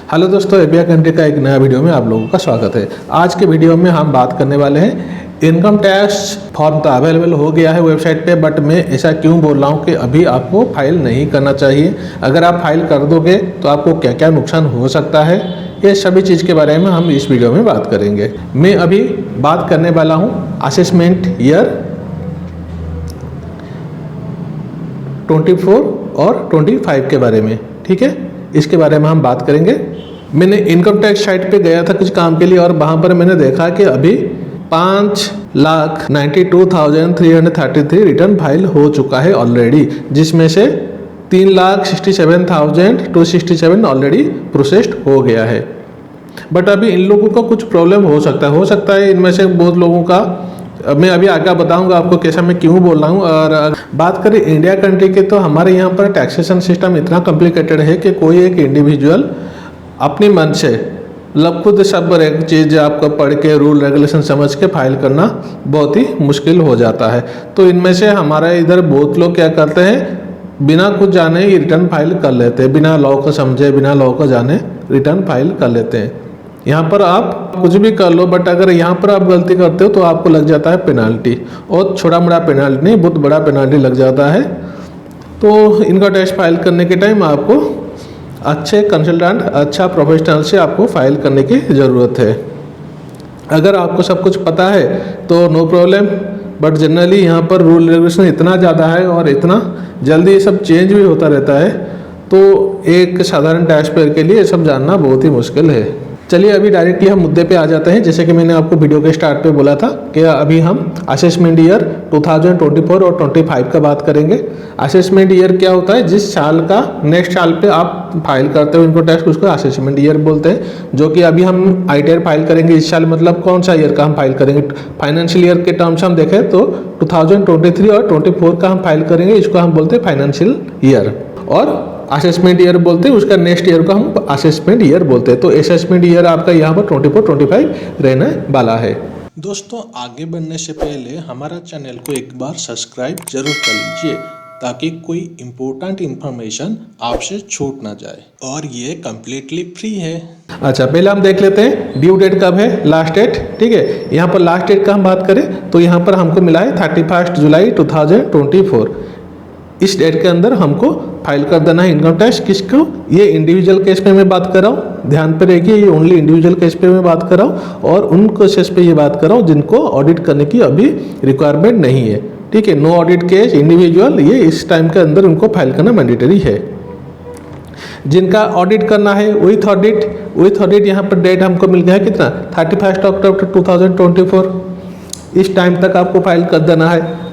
Hello दोस्तों, एबिया country का एक नया वीडियो में आप लोगों का स्वागत है। आज के वीडियो में हम बात करने वाले हैं इनकम टैक्स फॉर्म तो अवेलेबल हो गया है वेबसाइट पे, बट मैं ऐसा क्यों बोल रहा हूँ कि अभी आपको फाइल नहीं करना चाहिए। अगर आप फाइल कर दोगे तो आपको क्या क्या नुकसान हो सकता है, ये सभी चीज़ के बारे में हम इस वीडियो में बात करेंगे। मैं अभी बात करने वाला हूँ असेसमेंट ईयर 24 और 25 के बारे में। ठीक है, इसके बारे में हम बात करेंगे। मैंने इनकम टैक्स साइट पे गया था कुछ काम के लिए और वहाँ पर मैंने देखा कि अभी 5,92,333 रिटर्न फाइल हो चुका है ऑलरेडी, जिसमें से 3,67,267 ऑलरेडी प्रोसेस्ड हो गया है। बट अभी इन लोगों का कुछ प्रॉब्लम हो सकता है इनमें से बहुत लोगों का। मैं अभी आगे बताऊंगा आपको कैसा मैं क्यों बोल रहा हूँ। और बात करें इंडिया कंट्री के, तो हमारे यहाँ पर टैक्सेशन सिस्टम इतना कॉम्प्लिकेटेड है कि कोई एक इंडिविजुअल अपनी मन से खुद सब एक चीज़ आपको पढ़ के रूल रेगुलेशन समझ के फाइल करना बहुत ही मुश्किल हो जाता है। तो इनमें से हमारे इधर बहुत लोग क्या करते हैं, बिना कुछ जाने ही रिटर्न फाइल कर लेते हैं, बिना लॉ को समझे बिना लॉ को जाने रिटर्न फाइल कर लेते हैं। यहाँ पर आप कुछ भी कर लो, बट अगर यहाँ पर आप गलती करते हो तो आपको लग जाता है पेनाल्टी, और छोटा मोटा पेनाल्टी नहीं, बहुत बड़ा पेनाल्टी लग जाता है। तो इनका टैक्स फाइल करने के टाइम आपको अच्छे कंसल्टेंट, अच्छा प्रोफेशनल से आपको फाइल करने की ज़रूरत है। अगर आपको सब कुछ पता है तो नो प्रॉब्लम, बट जनरली यहाँ पर रूल रेगुलेशन इतना ज़्यादा है और इतना जल्दी ये सब चेंज भी होता रहता है, तो एक साधारण टैक्स पेयर के लिए ये सब जानना बहुत ही मुश्किल है। चलिए अभी डायरेक्टली हम मुद्दे पे आ जाते हैं। जैसे कि मैंने आपको वीडियो के स्टार्ट पे बोला था कि अभी हम असेसमेंट ईयर 2024 और 25 का बात करेंगे। असेसमेंट ईयर क्या होता है, जिस साल का नेक्स्ट साल पे आप फाइल करते हो इनको टैक्स, उसको असेसमेंट ईयर बोलते हैं। जो कि अभी हम ITR फाइल करेंगे इस साल, मतलब कौन सा ईयर का हम फाइल करेंगे। फाइनेंशियल ईयर के टर्म्स हम देखें तो 2023 और 24 का हम फाइल करेंगे, इसको हम बोलते हैं फाइनेंशियल ईयर। और असेसमेंट ईयर बोलते हैं उसका नेक्स्ट ईयर को हम असेसमेंट ईयर बोलते हैं। तो असेसमेंट ईयर आपका यहाँ पर 24-25 रहने वाला है। दोस्तों, आगे बढ़ने से पहले हमारा चैनल को एक बार सब्सक्राइब जरूर कर लीजिए, ताकि कोई इम्पोर्टेंट इन्फॉर्मेशन आपसे छूट ना जाए, और ये कम्प्लीटली फ्री है। अच्छा, पहले हम देख लेते हैं ड्यू डेट कब है, लास्ट डेट। ठीक है, यहाँ पर लास्ट डेट का हम बात करें तो यहाँ पर हमको मिला है 31 जुलाई 2024। इस डेट के अंदर हमको फाइल कर देना है इनकम टैक्स। किसको, ये इंडिविजुअल केस पे मैं बात कर रहा हूँ, ध्यान पे रखिए, ये ओनली इंडिविजुअल केस पे मैं बात कर रहा हूँ, और उन केसेस पे ये बात कर रहा हूँ जिनको ऑडिट करने की अभी रिक्वायरमेंट नहीं है। ठीक है, नो ऑडिट केस इंडिविजुअल, ये इस टाइम के अंदर उनको फाइल करना मैंडेटरी है। जिनका ऑडिट करना है विथ ऑडिट यहाँ पर डेट हमको मिल गया है कितना, 31 अक्टूबर 2024। इस टाइम तक आपको फाइल कर देना है।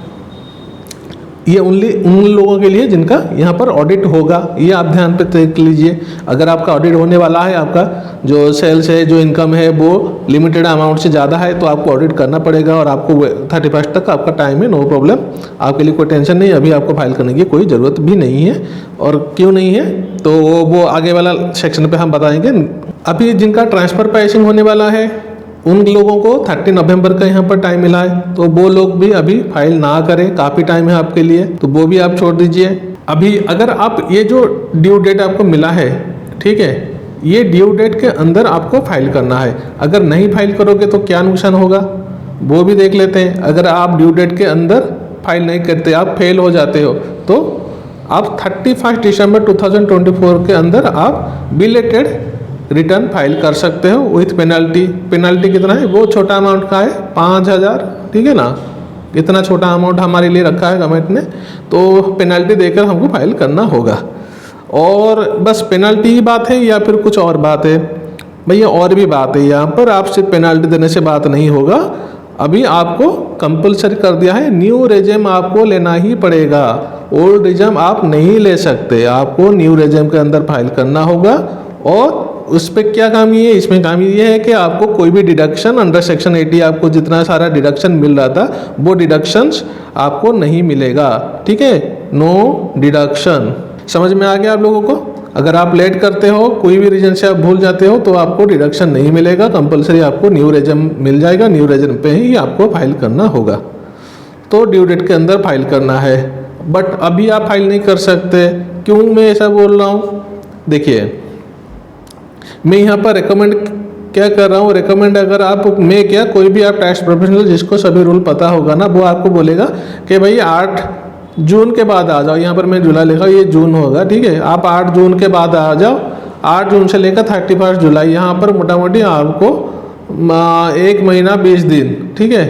ये ओनली उन लोगों के लिए जिनका यहाँ पर ऑडिट होगा, ये आप ध्यान पे देख लीजिए। अगर आपका ऑडिट होने वाला है, आपका जो सेल्स है, जो इनकम है वो लिमिटेड अमाउंट से ज़्यादा है, तो आपको ऑडिट करना पड़ेगा, और आपको 31 तक आपका टाइम है, नो प्रॉब्लम, आपके लिए कोई टेंशन नहीं। अभी आपको फाइल करने की कोई ज़रूरत भी नहीं है। और क्यों नहीं है तो वो आगे वाला सेक्शन पर हम बताएंगे। अभी जिनका ट्रांसफ़र प्राइसिंग होने वाला है उन लोगों को 30 नवंबर का यहाँ पर टाइम मिला है, तो वो लोग भी अभी फाइल ना करें, काफ़ी टाइम है आपके लिए, तो वो भी आप छोड़ दीजिए। अभी अगर आप ये जो ड्यू डेट आपको मिला है, ठीक है, ये ड्यू डेट के अंदर आपको फाइल करना है। अगर नहीं फाइल करोगे तो क्या नुकसान होगा वो भी देख लेते हैं। अगर आप ड्यू डेट के अंदर फाइल नहीं करते, आप फेल हो जाते हो, तो आप 31 दिसंबर 2024 के अंदर आप बिलेटेड रिटर्न फाइल कर सकते हो विथ पेनल्टी। पेनल्टी कितना है, वो छोटा अमाउंट का है, 5,000। ठीक है ना, इतना छोटा अमाउंट हमारे लिए रखा है गवर्नमेंट ने, तो पेनल्टी देकर हमको फाइल करना होगा। और बस पेनल्टी ही बात है या फिर कुछ और बात है? भैया और भी बात है यहाँ पर। आप सिर्फ पेनल्टी देने से बात नहीं होगा, अभी आपको कंपलसरी कर दिया है, न्यू रेजिम आपको लेना ही पड़ेगा। ओल्ड रेजिम आप नहीं ले सकते, आपको न्यू रेजिम के अंदर फाइल करना होगा। और उस पर क्या खामी है, इसमें खामी ये है कि आपको कोई भी डिडक्शन अंडर सेक्शन 80 आपको जितना सारा डिडक्शन मिल रहा था वो डिडक्शंस आपको नहीं मिलेगा। ठीक है, नो डिडक्शन। समझ में आ गया आप लोगों को? अगर आप लेट करते हो, कोई भी रीजन से आप भूल जाते हो, तो आपको डिडक्शन नहीं मिलेगा, कंपलसरी आपको न्यू रेजिम मिल जाएगा, न्यू रेजिम पे ही आपको फाइल करना होगा। तो ड्यू डेट के अंदर फाइल करना है, बट अभी आप फाइल नहीं कर सकते। क्यों मैं ऐसा बोल रहा हूँ, देखिए मैं यहाँ पर रिकमेंड क्या कर रहा हूँ, रिकमेंड अगर आप मैं क्या कोई भी आप टैक्स प्रोफेशनल जिसको सभी रूल पता होगा ना, वो आपको बोलेगा कि भाई 8 जून के बाद आ जाओ। यहाँ पर मैं जुलाई लिखा, ये जून होगा, ठीक है। आप 8 जून के बाद आ जाओ। 8 जून से लेकर 31 जुलाई, यहाँ पर मोटा मोटी आपको 1 महीना 20 दिन, ठीक है,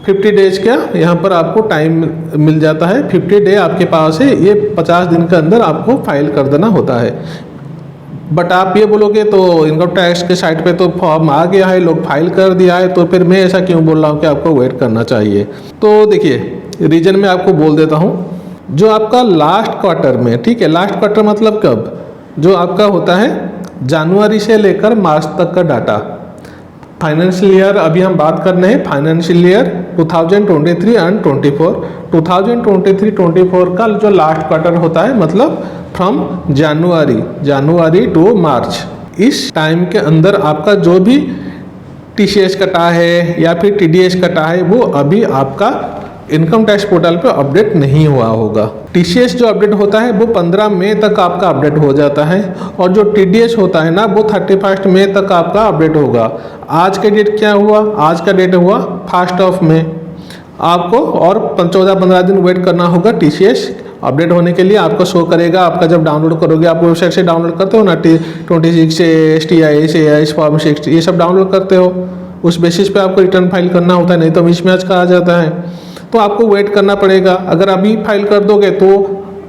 50 डेज का यहाँ पर आपको टाइम मिल जाता है। 50 डे आपके पास है, ये 50 दिन के अंदर आपको फाइल कर देना होता है। बट आप ये बोलोगे तो इनकम टैक्स के साइट पे तो फॉर्म आ गया है, लोग फाइल कर दिया है, तो फिर मैं ऐसा क्यों बोल रहा हूँ कि आपको वेट करना चाहिए। तो देखिए रीजन मैं आपको बोल देता हूँ। जो आपका लास्ट क्वार्टर में, ठीक है, लास्ट क्वार्टर मतलब कब, जो आपका होता है जनवरी से लेकर मार्च तक का डाटा। फाइनेंशियल ईयर अभी हम बात कर रहे हैं, फाइनेंशियल ईयर 2023 एंड 24। 2023-24 का जो लास्ट क्वार्टर होता है, मतलब फ्रॉम जनवरी टू मार्च, इस टाइम के अंदर आपका जो भी टीसीएस कटा है या फिर टीडीएस कटा है, वो अभी आपका इनकम टैक्स पोर्टल पे अपडेट नहीं हुआ होगा। टीसीएस जो अपडेट होता है वो 15 मई तक आपका अपडेट हो जाता है, और जो टीडीएस होता है ना, वो 31 मई तक आपका अपडेट होगा। आज का डेट क्या हुआ, आज का डेट हुआ 1 मई। आपको और 14-15 दिन वेट करना होगा टीसीएस अपडेट होने के लिए। आपको शो करेगा, आपका जब डाउनलोड करोगे, आप वेबसाइट से डाउनलोड करते हो ना, 26 से STIS, AIS फॉर्म 60, ये सब डाउनलोड करते हो, उस बेसिस पे आपको रिटर्न फाइल करना होता है, नहीं तो मिसमैच का आ जाता है। तो आपको वेट करना पड़ेगा। अगर अभी फाइल कर दोगे तो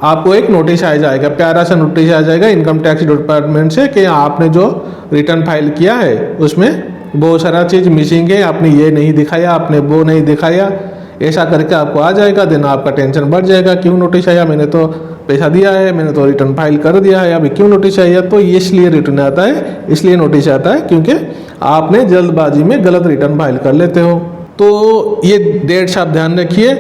आपको एक नोटिस आ जाएगा, प्यारा सा नोटिस आ जाएगा इनकम टैक्स डिपार्टमेंट से कि आपने जो रिटर्न फाइल किया है उसमें बहुत सारा चीज़ मिसिंग है, आपने ये नहीं दिखाया, आपने वो नहीं दिखाया, ऐसा करके आपको आ जाएगा। दिन आपका टेंशन बढ़ जाएगा, क्यों नोटिस आया, मैंने तो पैसा दिया है, मैंने तो रिटर्न फाइल कर दिया है, अभी क्यों नोटिस आया। तो ये इसलिए रिटर्न आता है, इसलिए नोटिस आता है क्योंकि आपने जल्दबाजी में गलत रिटर्न फाइल कर लेते हो। तो ये डेट्स आप ध्यान रखिए।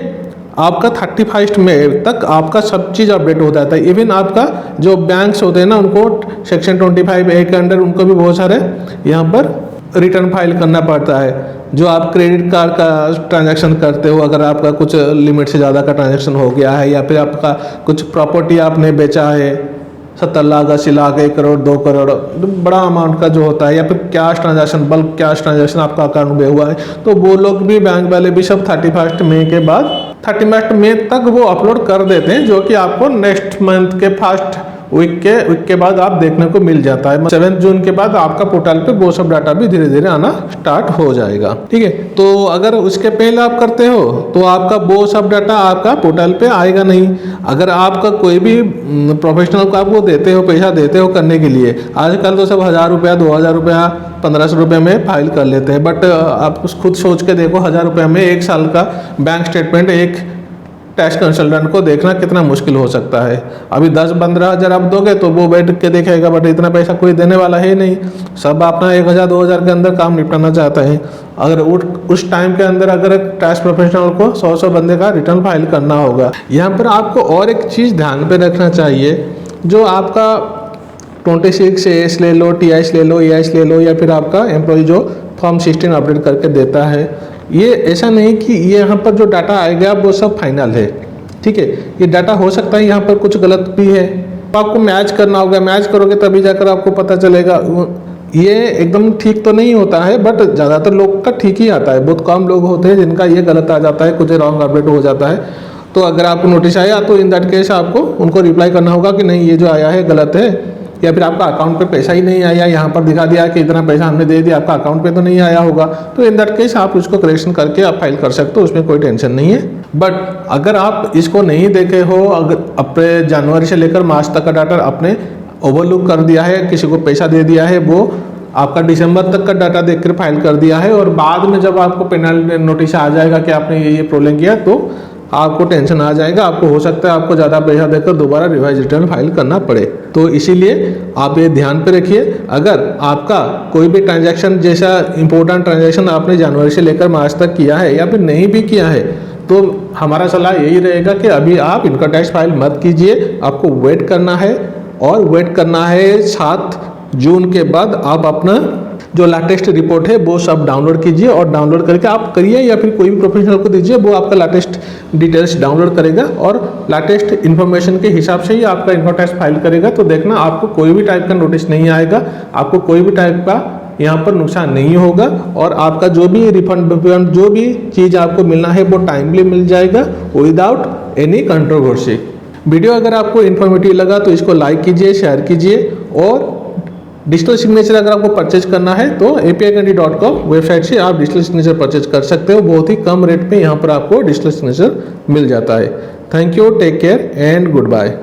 आपका 31 मई तक आपका सब चीज़ अपडेट हो जाता है। इवन आपका जो बैंक्स होते हैं ना, उनको सेक्शन 25A के अंडर उनको भी बहुत सारे यहाँ पर रिटर्न फाइल करना पड़ता है। जो आप क्रेडिट कार्ड का ट्रांजैक्शन करते हो, अगर आपका कुछ लिमिट से ज़्यादा का ट्रांजैक्शन हो गया है, या फिर आपका कुछ प्रॉपर्टी आपने बेचा है 70 लाख, 80 लाख, 1 करोड़, 2 करोड़, बड़ा अमाउंट का जो होता है, या फिर cash transaction, bulk cash transaction आपका अकाउंट में हुआ है, तो वो लोग भी, बैंक वाले भी सब 31 मई के बाद 31 मई तक वो अपलोड कर देते हैं, जो कि आपको नेक्स्ट मंथ के फर्स्ट वीक के बाद आप देखने को मिल जाता है। 7 जून के बाद आपका पोर्टल पे वो सब डाटा भी धीरे धीरे आना स्टार्ट हो जाएगा, ठीक है। तो अगर उसके पहले आप करते हो तो आपका वो सब डाटा आपका पोर्टल पे आएगा नहीं। अगर आपका कोई भी प्रोफेशनल को आप वो देते हो, पैसा देते हो करने के लिए, आजकल तो सब 1000 रुपया, 2000 रुपया, 1500 रुपये में फाइल कर लेते हैं। बट आप खुद सोच के देखो, 1000 रुपये में 1 साल का बैंक स्टेटमेंट एक टैक्स कंसल्टेंट को देखना कितना मुश्किल हो सकता है। अभी 10-15 हज़ार आप दोगे तो वो बैठ के देखेगा, बट इतना पैसा कोई देने वाला है नहीं। सब अपना 1000-2000 के अंदर काम निपटाना चाहता है। अगर उस टाइम के अंदर अगर टैक्स प्रोफेशनल को 100 बंदे का रिटर्न फाइल करना होगा। यहाँ पर आपको और एक चीज़ ध्यान पे रखना चाहिए, जो आपका 26 AS ले लो, TIS ले लो, AIS ले लो, या फिर आपका एम्प्लॉय जो फॉर्म 16 अपडेट करके देता है, ये ऐसा नहीं कि ये यहाँ पर जो डाटा आएगा वो सब फाइनल है, ठीक है। ये डाटा हो सकता है यहाँ पर कुछ गलत भी है, तो आपको मैच करना होगा। मैच करोगे तभी जाकर आपको पता चलेगा। ये एकदम ठीक तो नहीं होता है, बट ज़्यादातर लोग का ठीक ही आता है। बहुत कम लोग होते हैं जिनका ये गलत आ जाता है, कुछ रॉन्ग अपडेट हो जाता है। तो अगर आपको नोटिस आया तो इन दैट केस आपको उनको रिप्लाई करना होगा कि नहीं, ये जो आया है गलत है, या फिर आपका अकाउंट पे पैसा ही नहीं आया, यहाँ पर दिखा दिया कि इतना पैसा हमने दे दिया, आपका अकाउंट पे तो नहीं आया होगा। तो इन दैट केस आप उसको करेक्शन करके आप फाइल कर सकते हो, उसमें कोई टेंशन नहीं है। बट अगर आप इसको नहीं देखे हो, अगर अपने जनवरी से लेकर मार्च तक का डाटा आपने ओवरलुक कर दिया है, किसी को पैसा दे दिया है, वो आपका दिसंबर तक का डाटा देखकर फाइल कर दिया है, और बाद में जब आपको पेनल्टी नोटिस आ जाएगा कि आपने ये प्रॉब्लम किया, तो आपको टेंशन आ जाएगा। आपको हो सकता है आपको ज़्यादा पैसा देकर दोबारा रिवाइज रिटर्न फाइल करना पड़े। तो इसीलिए आप ये ध्यान पे रखिए, अगर आपका कोई भी ट्रांजैक्शन, जैसा इंपॉर्टेंट ट्रांजैक्शन आपने जनवरी से लेकर मार्च तक किया है, या फिर नहीं भी किया है, तो हमारा सलाह यही रहेगा कि अभी आप इनकम टैक्स फाइल मत कीजिए। आपको वेट करना है, और वेट करना है 7 जून के बाद आप अपना जो लेटेस्ट रिपोर्ट है वो सब डाउनलोड कीजिए और डाउनलोड करके आप करिए या फिर कोई भी प्रोफेशनल को दीजिए, वो आपका लेटेस्ट डिटेल्स डाउनलोड करेगा और लेटेस्ट इन्फॉर्मेशन के हिसाब से ही आपका इनकम टैक्स फाइल करेगा। तो देखना आपको कोई भी टाइप का नोटिस नहीं आएगा, आपको कोई भी टाइप का यहाँ पर नुकसान नहीं होगा और आपका जो भी रिफंड जो भी चीज़ आपको मिलना है वो टाइमली मिल जाएगा विदाउट एनी कंट्रोवर्सी। वीडियो अगर आपको इन्फॉर्मेटिव लगा तो इसको लाइक कीजिए, शेयर कीजिए और डिजिटल सिग्नेचर अगर आपको परचेज करना है तो apicandy.com वेबसाइट से आप डिजिटल सिग्नेचर परचेज कर सकते हो। बहुत ही कम रेट पे यहाँ पर आपको डिजिटल सिग्नेचर मिल जाता है। Thank you, take care and good bye.